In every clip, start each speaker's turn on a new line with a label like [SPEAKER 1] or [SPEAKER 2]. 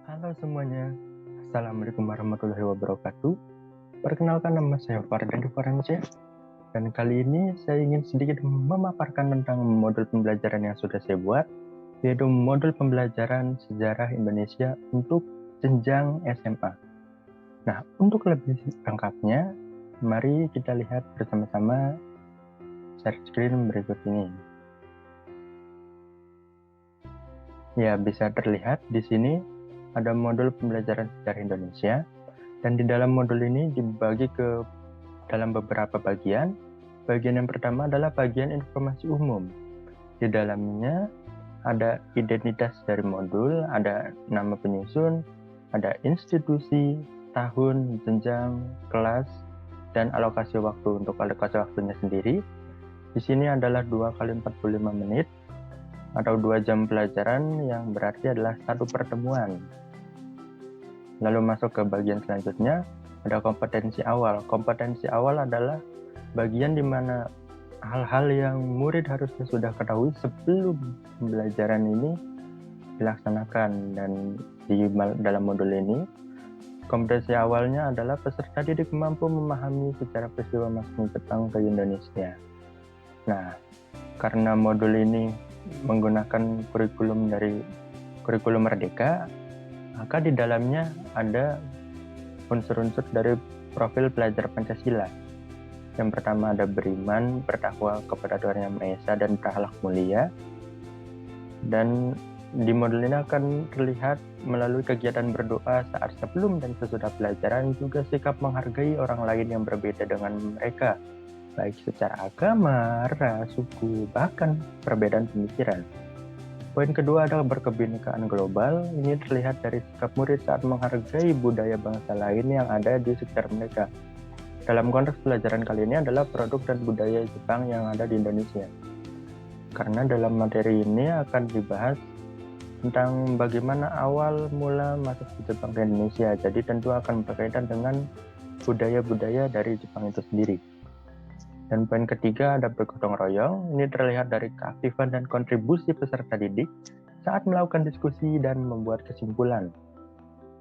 [SPEAKER 1] Halo semuanya, Assalamualaikum warahmatullahi wabarakatuh. Perkenalkan, nama saya Fardan Diferensia, dan kali ini saya ingin sedikit memaparkan tentang modul pembelajaran yang sudah saya buat, yaitu modul pembelajaran sejarah Indonesia untuk jenjang SMA. Nah, untuk lebih lengkapnya, mari kita lihat bersama-sama share screen berikut ini. Ya, bisa terlihat di sini ada modul pembelajaran sejarah Indonesia, dan di dalam modul ini dibagi ke dalam beberapa bagian. Bagian yang pertama adalah bagian informasi umum. Di dalamnya ada identitas dari modul, ada nama penyusun, ada institusi, tahun, jenjang, kelas, dan alokasi waktu. Untuk alokasi waktunya sendiri, di sini adalah 2 kali 45 menit atau 2 jam pelajaran, yang berarti adalah satu pertemuan. Lalu masuk ke bagian selanjutnya, ada kompetensi awal. Kompetensi awal adalah bagian di mana hal-hal yang murid harusnya sudah ketahui sebelum pembelajaran ini dilaksanakan. Dan di dalam modul ini, kompetensi awalnya adalah peserta didik mampu memahami sejarah peristiwa masuknya Jepang ke Indonesia. Nah, karena modul ini menggunakan kurikulum dari kurikulum Merdeka, maka di dalamnya ada unsur-unsur dari profil pelajar Pancasila. Yang pertama ada beriman, bertakwa kepada Tuhan Yang Maha Esa, dan berakhlak mulia. Dan di modul ini akan terlihat melalui kegiatan berdoa saat sebelum dan sesudah pelajaran, juga sikap menghargai orang lain yang berbeda dengan mereka, baik secara agama, ras, suku, bahkan perbedaan pemikiran. Poin kedua adalah berkebinekaan global. Ini terlihat dari sikap murid saat menghargai budaya bangsa lain yang ada di sekitar mereka. Dalam konteks pelajaran kali ini adalah produk dan budaya Jepang yang ada di Indonesia. Karena dalam materi ini akan dibahas tentang bagaimana awal mula masuk ke Jepang ke Indonesia. Jadi tentu akan berkaitan dengan budaya-budaya dari Jepang itu sendiri. Dan poin ketiga ada bergotong royong. Ini terlihat dari keaktifan dan kontribusi peserta didik saat melakukan diskusi dan membuat kesimpulan.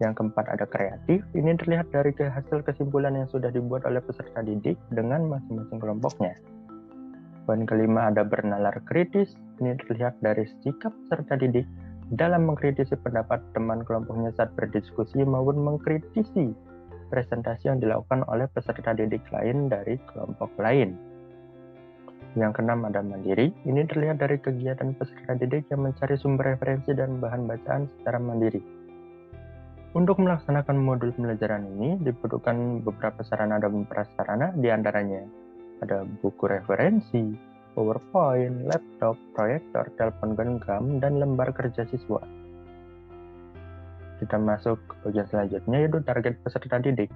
[SPEAKER 1] Yang keempat ada kreatif. Ini terlihat dari hasil kesimpulan yang sudah dibuat oleh peserta didik dengan masing-masing kelompoknya. Poin kelima ada bernalar kritis. Ini terlihat dari sikap peserta didik dalam mengkritisi pendapat teman kelompoknya saat berdiskusi maupun mengkritisi presentasi yang dilakukan oleh peserta didik lain dari kelompok lain. Yang keenam ada mandiri. Ini terlihat dari kegiatan peserta didik yang mencari sumber referensi dan bahan bacaan secara mandiri. Untuk melaksanakan modul pembelajaran ini dibutuhkan beberapa sarana dan prasarana, diantaranya ada buku referensi, PowerPoint, laptop, proyektor, telepon genggam, dan lembar kerja siswa. Kita masuk ke bagian selanjutnya, yaitu target peserta didik.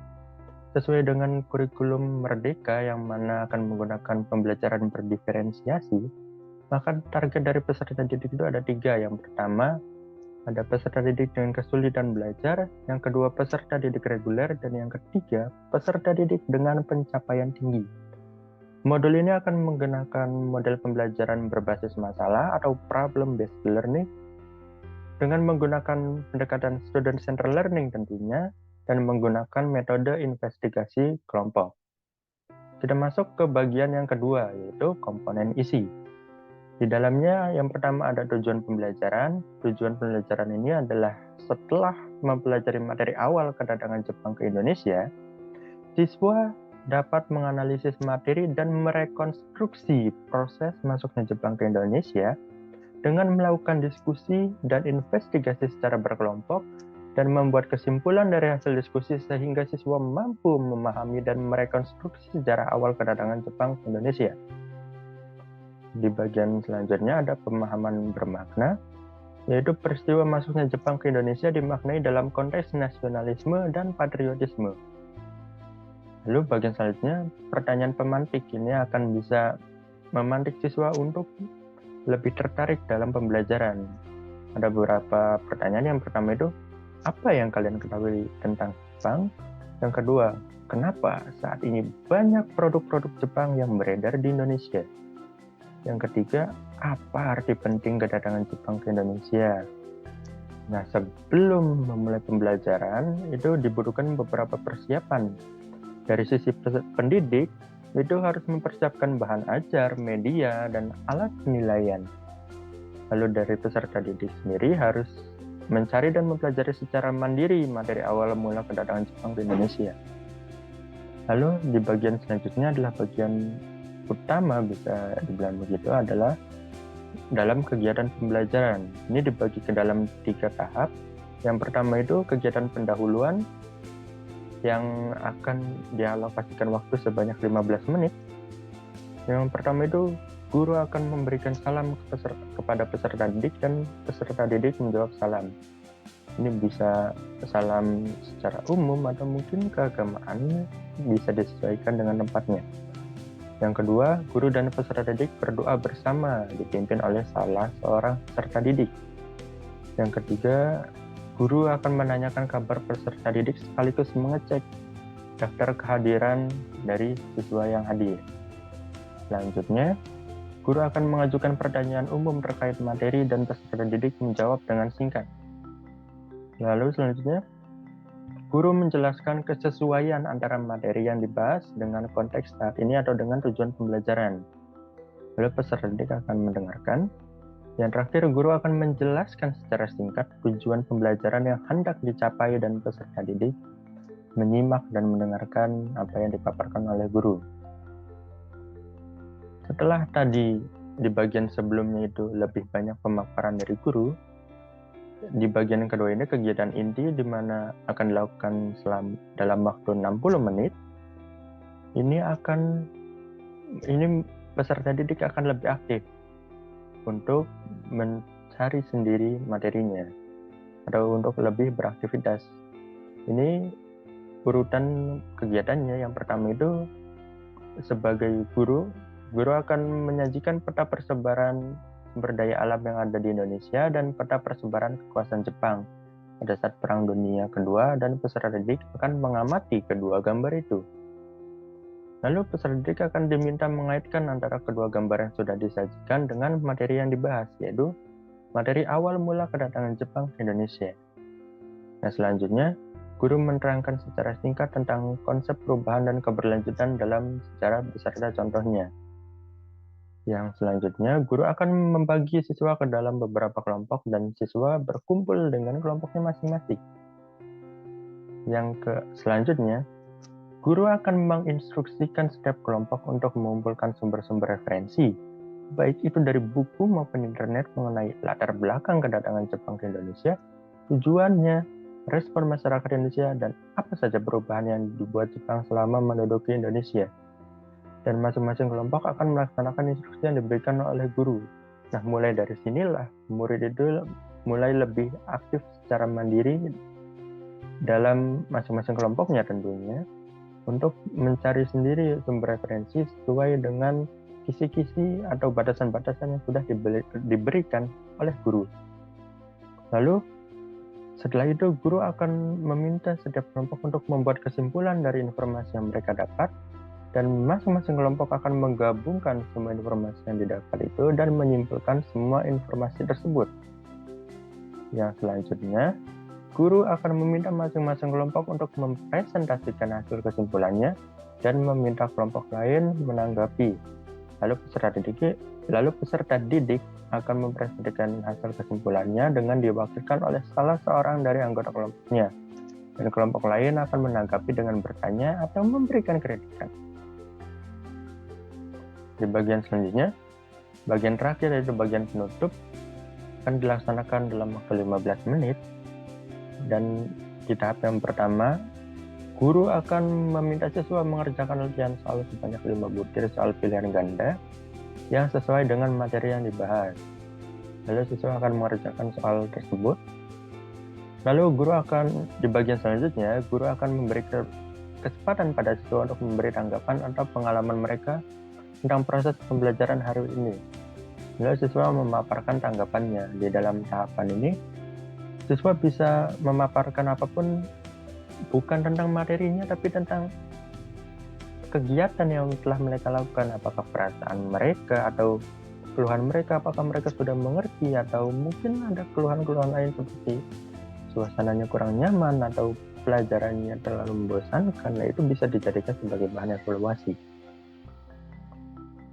[SPEAKER 1] Sesuai dengan kurikulum Merdeka yang mana akan menggunakan pembelajaran berdiferensiasi, maka target dari peserta didik itu ada 3. Yang pertama, ada peserta didik dengan kesulitan belajar, yang kedua peserta didik reguler, dan yang ketiga peserta didik dengan pencapaian tinggi. Modul ini akan menggunakan model pembelajaran berbasis masalah atau problem-based learning dengan menggunakan pendekatan student-centered learning tentunya, dan menggunakan metode investigasi kelompok. Kita masuk ke bagian yang kedua, yaitu komponen isi. Di dalamnya yang pertama ada tujuan pembelajaran. Tujuan pembelajaran ini adalah setelah mempelajari materi awal kedatangan Jepang ke Indonesia, siswa dapat menganalisis materi dan merekonstruksi proses masuknya Jepang ke Indonesia dengan melakukan diskusi dan investigasi secara berkelompok dan membuat kesimpulan dari hasil diskusi sehingga siswa mampu memahami dan merekonstruksi sejarah awal kedatangan Jepang ke Indonesia. Di bagian selanjutnya ada pemahaman bermakna, yaitu peristiwa masuknya Jepang ke Indonesia dimaknai dalam konteks nasionalisme dan patriotisme. Lalu bagian selanjutnya, pertanyaan pemantik. Ini akan bisa memantik siswa untuk lebih tertarik dalam pembelajaran. Ada beberapa pertanyaan. Yang pertama itu, apa yang kalian ketahui tentang Jepang? Yang kedua, kenapa saat ini banyak produk-produk Jepang yang beredar di Indonesia? Yang ketiga, apa arti penting kedatangan Jepang ke Indonesia? Nah, sebelum memulai pembelajaran, itu dibutuhkan beberapa persiapan. Dari sisi pendidik, itu harus mempersiapkan bahan ajar, media, dan alat penilaian. Lalu dari peserta didik sendiri harus mencari dan mempelajari secara mandiri materi awal mula kedatangan Jepang ke Indonesia. Lalu di bagian selanjutnya adalah bagian utama, bisa dibilang begitu, adalah dalam kegiatan pembelajaran. Ini dibagi ke dalam 3 tahap. Yang pertama itu kegiatan pendahuluan yang akan dialokasikan waktu sebanyak 15 menit. Yang pertama itu guru akan memberikan salam kepada peserta didik dan peserta didik menjawab salam. Ini bisa salam secara umum atau mungkin keagamaan, bisa disesuaikan dengan tempatnya. Yang kedua, guru dan peserta didik berdoa bersama dipimpin oleh salah seorang peserta didik. Yang ketiga, guru akan menanyakan kabar peserta didik sekaligus mengecek daftar kehadiran dari siswa yang hadir. Selanjutnya, guru akan mengajukan pertanyaan umum terkait materi dan peserta didik menjawab dengan singkat. Lalu selanjutnya, guru menjelaskan kesesuaian antara materi yang dibahas dengan konteks saat ini atau dengan tujuan pembelajaran. Lalu peserta didik akan mendengarkan. Yang terakhir, guru akan menjelaskan secara singkat tujuan pembelajaran yang hendak dicapai dan peserta didik menyimak dan mendengarkan apa yang dipaparkan oleh guru. Setelah tadi di bagian sebelumnya itu lebih banyak pemaparan dari guru, di bagian kedua ini kegiatan inti di mana akan dilakukan dalam waktu 60 menit. Ini peserta didik akan lebih aktif untuk mencari sendiri materinya atau untuk lebih beraktivitas. Ini urutan kegiatannya. Yang pertama itu sebagai guru akan menyajikan peta persebaran sumber daya alam yang ada di Indonesia dan peta persebaran kekuasaan Jepang pada saat Perang Dunia Kedua, dan peserta didik akan mengamati kedua gambar itu. Lalu peserta didik akan diminta mengaitkan antara kedua gambar yang sudah disajikan dengan materi yang dibahas, yaitu materi awal mula kedatangan Jepang ke Indonesia. Nah, selanjutnya, guru menerangkan secara singkat tentang konsep perubahan dan keberlanjutan dalam sejarah beserta contohnya. Yang selanjutnya, guru akan membagi siswa ke dalam beberapa kelompok dan siswa berkumpul dengan kelompoknya masing-masing. Selanjutnya, guru akan menginstruksikan setiap kelompok untuk mengumpulkan sumber-sumber referensi, baik itu dari buku maupun internet, mengenai latar belakang kedatangan Jepang ke Indonesia, tujuannya, respon masyarakat Indonesia, dan apa saja perubahan yang dibuat Jepang selama menduduki Indonesia. Dan masing-masing kelompok akan melaksanakan instruksi yang diberikan oleh guru. Nah, mulai dari sinilah murid itu mulai lebih aktif secara mandiri dalam masing-masing kelompoknya tentunya, untuk mencari sendiri sumber referensi sesuai dengan kisi-kisi atau batasan-batasan yang sudah diberikan oleh guru. Lalu setelah itu guru akan meminta setiap kelompok untuk membuat kesimpulan dari informasi yang mereka dapat, dan masing-masing kelompok akan menggabungkan semua informasi yang didapat itu dan menyimpulkan semua informasi tersebut. Yang selanjutnya, guru akan meminta masing-masing kelompok untuk mempresentasikan hasil kesimpulannya dan meminta kelompok lain menanggapi. Lalu peserta didik akan mempresentasikan hasil kesimpulannya dengan diwakilkan oleh salah seorang dari anggota kelompoknya, dan kelompok lain akan menanggapi dengan bertanya atau memberikan kritikan. Di bagian selanjutnya, bagian terakhir yaitu bagian penutup, akan dilaksanakan dalam waktu 15 menit. Dan di tahap yang pertama, guru akan meminta siswa mengerjakan latihan soal sebanyak 5 butir soal pilihan ganda yang sesuai dengan materi yang dibahas. Lalu siswa akan mengerjakan soal tersebut. Lalu di bagian selanjutnya, guru akan memberi kesempatan pada siswa untuk memberi tanggapan atau pengalaman mereka tentang proses pembelajaran hari ini. Lalu siswa memaparkan tanggapannya. Di dalam tahapan ini, siswa bisa memaparkan apapun, bukan tentang materinya, tapi tentang kegiatan yang telah mereka lakukan, apakah perasaan mereka atau keluhan mereka, apakah mereka sudah mengerti atau mungkin ada keluhan-keluhan lain seperti suasananya kurang nyaman atau pelajarannya terlalu membosankan. Nah, itu bisa dijadikan sebagai bahan evaluasi.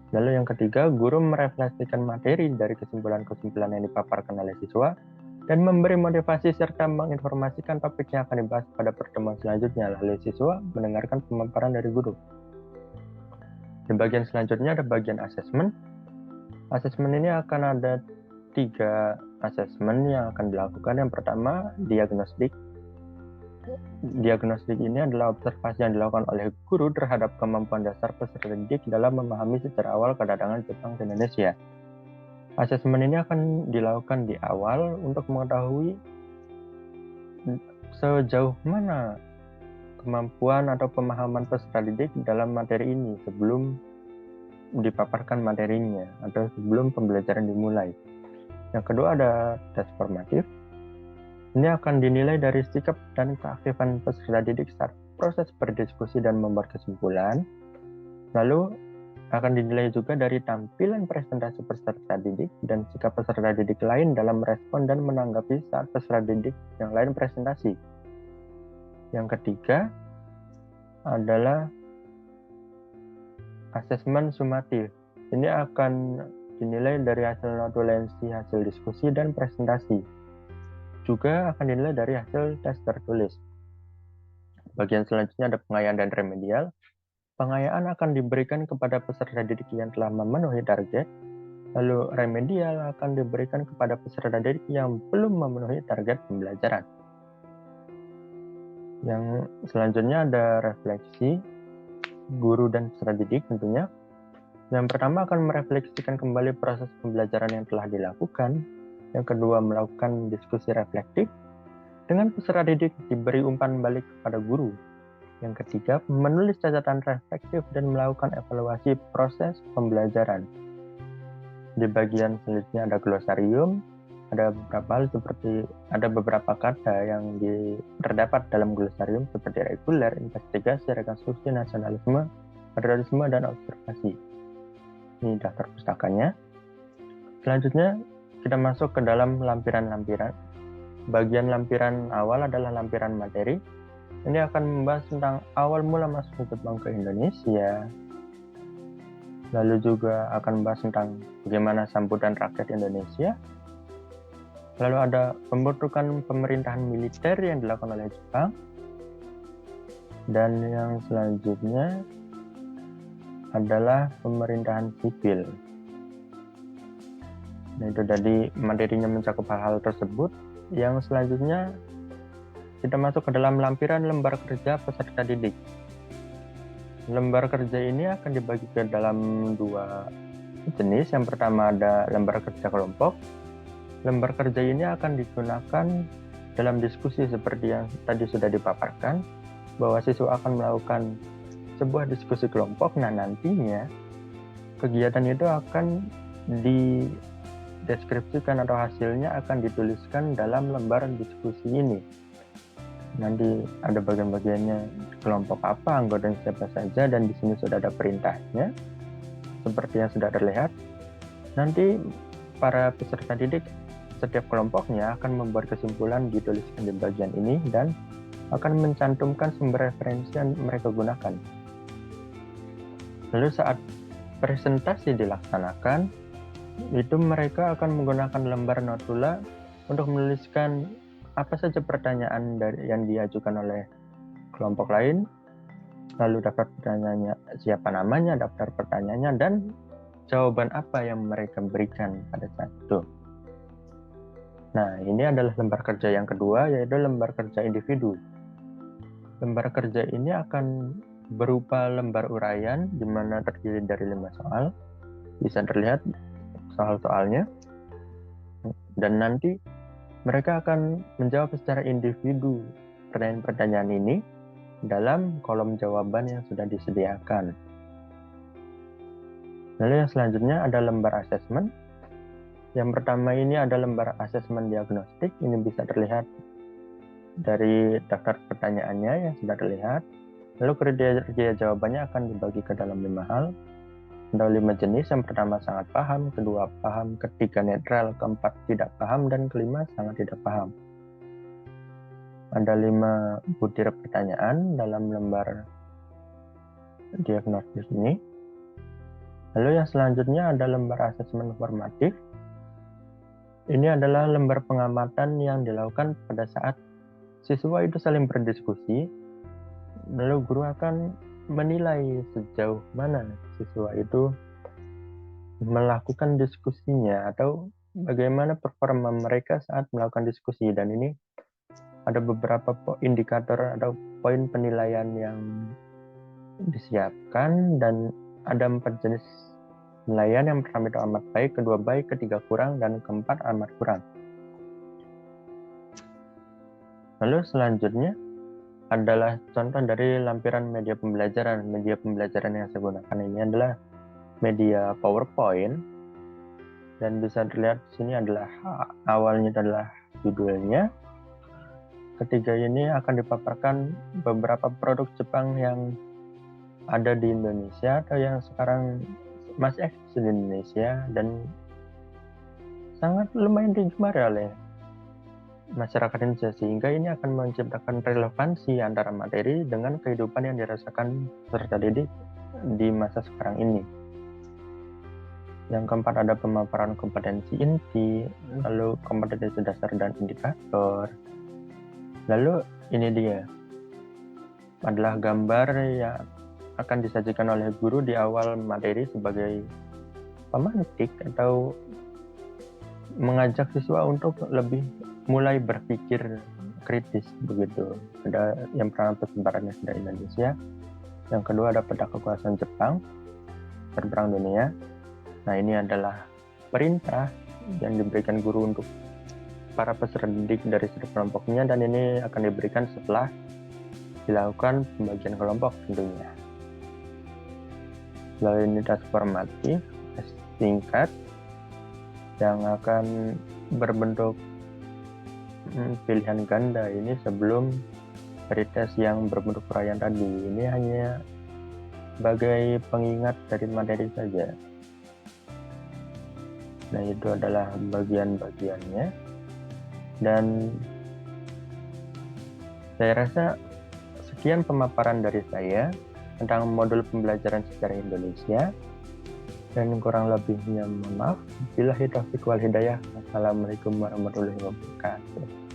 [SPEAKER 1] Lalu yang ketiga, guru merefleksikan materi dari kesimpulan-kesimpulan yang dipaparkan oleh siswa dan memberi motivasi serta menginformasikan topik yang akan dibahas pada pertemuan selanjutnya. Lalu siswa mendengarkan pemaparan dari guru. Di bagian selanjutnya ada bagian asesmen. Asesmen ini akan ada 3 asesmen yang akan dilakukan. Yang pertama, diagnostik. Diagnostik ini adalah observasi yang dilakukan oleh guru terhadap kemampuan dasar peserta didik dalam memahami secara awal kedatangan Jepang ke Indonesia. Asesmen ini akan dilakukan di awal untuk mengetahui sejauh mana kemampuan atau pemahaman peserta didik dalam materi ini sebelum dipaparkan materinya atau sebelum pembelajaran dimulai. Yang kedua ada tes formatif. Ini akan dinilai dari sikap dan keaktifan peserta didik saat proses berdiskusi dan membuat kesimpulan. Lalu akan dinilai juga dari tampilan presentasi peserta didik dan sikap peserta didik lain dalam respon dan menanggapi saat peserta didik yang lain presentasi. Yang ketiga adalah asesmen sumatif. Ini akan dinilai dari hasil notulensi, hasil diskusi, dan presentasi. Juga akan dinilai dari hasil tes tertulis. Bagian selanjutnya ada pengayaan dan remedial. Pengayaan akan diberikan kepada peserta didik yang telah memenuhi target. Lalu remedial akan diberikan kepada peserta didik yang belum memenuhi target pembelajaran. Yang selanjutnya ada refleksi guru dan peserta didik tentunya. Yang pertama akan merefleksikan kembali proses pembelajaran yang telah dilakukan. Yang kedua melakukan diskusi reflektif. Dengan peserta didik diberi umpan balik kepada guru. Yang ketiga menulis catatan reflektif dan melakukan evaluasi proses pembelajaran. Di bagian selanjutnya ada glosarium. Ada beberapa hal seperti ada beberapa kata yang terdapat dalam glosarium seperti reguler, investigasi, rekonstruksi, nasionalisme, patriotisme, dan observasi. Ini daftar pustakanya. Selanjutnya kita masuk ke dalam lampiran-lampiran. Bagian lampiran awal adalah lampiran materi. Ini akan membahas tentang awal mula masuk Jepang ke Indonesia. Lalu juga akan membahas tentang bagaimana sambutan rakyat Indonesia. Lalu ada pembentukan pemerintahan militer yang dilakukan oleh Jepang. Dan yang selanjutnya adalah pemerintahan sipil. Nah, itu tadi materinya mencakup hal-hal tersebut. Yang selanjutnya kita masuk ke dalam lampiran lembar kerja peserta didik. Lembar kerja ini akan dibagi ke dalam 2 jenis. Yang pertama ada lembar kerja kelompok. Lembar kerja ini akan digunakan dalam diskusi seperti yang tadi sudah dipaparkan, bahwa siswa akan melakukan sebuah diskusi kelompok. Nah, nantinya kegiatan itu akan dideskripsikan atau hasilnya akan dituliskan dalam lembar diskusi ini. Nanti ada bagian-bagiannya, kelompok apa, anggota siapa saja, dan di sini sudah ada perintahnya seperti yang sudah terlihat. Nanti para peserta didik setiap kelompoknya akan membuat kesimpulan dituliskan di bagian ini dan akan mencantumkan sumber referensi yang mereka gunakan. Lalu saat presentasi dilaksanakan, itu mereka akan menggunakan lembar notula untuk menuliskan apa saja pertanyaan yang diajukan oleh kelompok lain, lalu daftar pertanyaannya, siapa namanya, daftar pertanyaannya, dan jawaban apa yang mereka berikan pada saat itu. Nah, ini adalah lembar kerja yang kedua, yaitu lembar kerja individu. Lembar kerja ini akan berupa lembar uraian di mana terdiri dari 5 soal. Bisa terlihat soal-soalnya. Dan nanti mereka akan menjawab secara individu pertanyaan-pertanyaan ini dalam kolom jawaban yang sudah disediakan. Lalu yang selanjutnya ada lembar asesmen. Yang pertama ini ada lembar asesmen diagnostik. Ini bisa terlihat dari daftar pertanyaannya yang sudah terlihat. Lalu kriteria jawabannya akan dibagi ke dalam 5 hal. Ada 5 jenis. Yang pertama sangat paham, kedua paham, ketiga netral, keempat tidak paham, dan kelima sangat tidak paham. Ada 5 butir pertanyaan dalam lembar diagnosis ini. Lalu yang selanjutnya ada lembar asesmen formatif. Ini adalah lembar pengamatan yang dilakukan pada saat siswa itu saling berdiskusi, lalu guru akan menilai sejauh mana siswa itu melakukan diskusinya atau bagaimana performa mereka saat melakukan diskusi. Dan ini ada beberapa indikator atau poin penilaian yang disiapkan, dan ada 4 jenis penilaian. Yang pertama itu amat baik, kedua baik, ketiga kurang, dan keempat amat kurang. Lalu selanjutnya adalah contoh dari lampiran media pembelajaran. Media pembelajaran yang saya gunakan ini adalah media PowerPoint, dan bisa dilihat di sini adalah awalnya adalah judulnya. Ketiga ini akan dipaparkan beberapa produk Jepang yang ada di Indonesia atau yang sekarang masih eksis di Indonesia dan sangat lumayan digemari oleh masyarakat Indonesia, sehingga ini akan menciptakan relevansi antara materi dengan kehidupan yang dirasakan peserta didik di masa sekarang ini. Yang keempat ada pemaparan kompetensi inti, lalu kompetensi dasar dan indikator. Lalu ini dia adalah gambar yang akan disajikan oleh guru di awal materi sebagai pemantik atau mengajak siswa untuk lebih mulai berpikir kritis begitu. Ada yang pertama persebarannya sudah Indonesia, yang kedua ada peta kekuasaan Jepang dan perang dunia. Nah, ini adalah perintah yang diberikan guru untuk para peserta didik dari setiap kelompoknya, dan ini akan diberikan setelah dilakukan pembagian kelompok tentunya. Lalu ini tes formatif singkat yang akan berbentuk pilihan ganda. Ini sebelum dari tes yang berbentuk uraian tadi. Ini hanya sebagai pengingat dari materi saja. Nah, itu adalah bagian-bagiannya, dan saya rasa sekian pemaparan dari saya tentang modul pembelajaran sejarah Indonesia, dan kurang lebihnya mohon maaf. Billahi taufiq wal hidayah. Assalamualaikum warahmatullahi wabarakatuh.